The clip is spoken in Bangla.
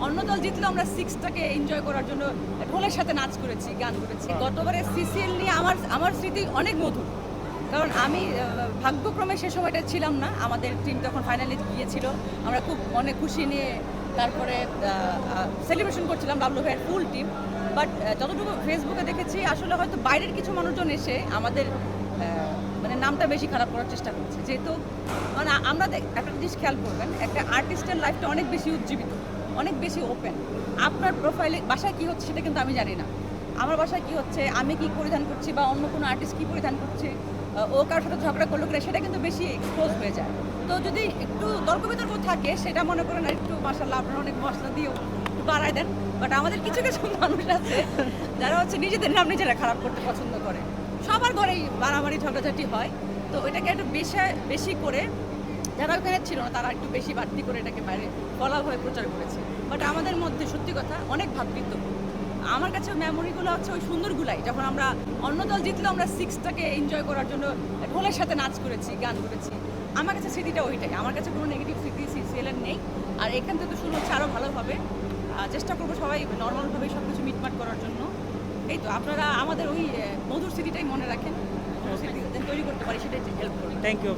অন্য দল জিতলেও আমরা সিক্সটাকে এনজয় করার জন্য ঢোলের সাথে নাচ করেছি, গান করেছি। গতবারে সিসিএল নিয়ে আমার স্মৃতি অনেক মধুর, কারণ আমি ভাগ্যক্রমে সে সময়টা ছিলাম না। আমাদের টিম তখন ফাইনালে গিয়েছিল, আমরা খুব অনেক খুশি নিয়ে তারপরে সেলিব্রেশন করছিলাম ডাব্লু ভাইয়ের ফুল টিম। বাট যতটুকু ফেসবুকে দেখেছি আসলে হয়তো বাইরের কিছু মানুষজন এসে আমাদের মানে নামটা বেশি খারাপ করার চেষ্টা করছে। যেহেতু মানে আমরা একটা জিনিস খেয়াল করবেন, একটা আর্টিস্টের লাইফটা অনেক বেশি উজ্জীবিত, অনেক বেশি ওপেন। আপনার প্রোফাইলে বাসায় কী হচ্ছে সেটা কিন্তু আমি জানি না। আমার বাসায় কী হচ্ছে, আমি কি পরিধান করছি বা অন্য কোনো আর্টিস্ট কী পরিধান করছে, ও কারোর সাথে ঝগড়া করলো কিনা, সেটা কিন্তু বেশি এক্সপোজ হয়ে যায়। তো যদি একটু তর্ক বিতর্ক থাকে সেটা মনে করেন একটু মাশাআল্লাহ আপনারা অনেক মশলা দিয়েও একটু বাড়ায় দেন। বাট আমাদের কিছু কিছু মানুষ আছে যারা হচ্ছে নিজেদের নাম নিজেরা খারাপ করতে পছন্দ করে। সবার ঘরেই মারামারি ঝগড়াঝাটি হয়, তো এটাকে একটু বেশি করে যারা ওখানে ছিল না তারা একটু বেশি বাড়তি করে এটাকে বাইরে বলাভাবে প্রচার করেছে। বাট আমাদের মধ্যে সত্যি কথা অনেক ভাতৃত্ব। আমার কাছে মেমোরিগুলো হচ্ছে ওই সুন্দরগুলাই, যখন আমরা অন্য দল জিতলেও আমরা সিক্সটাকে এনজয় করার জন্য ঢোলের সাথে নাচ করেছি, গান করেছি। আমার কাছে স্মৃতিটা ওইটাই, আমার কাছে কোনো নেগেটিভ স্মৃতি সিসিএলের নেই। আর এখান থেকে তো শুরু হচ্ছে আরও ভালোভাবে, চেষ্টা করবো সবাই নর্মালভাবে সব কিছু মিটমাট করার জন্য। এই তো আপনারা আমাদের ওই মধুর স্মৃতিটাই মনে রাখেন, স্মৃতি তৈরি করতে পারি, সেটাই হেল্প করবেন। Thank you.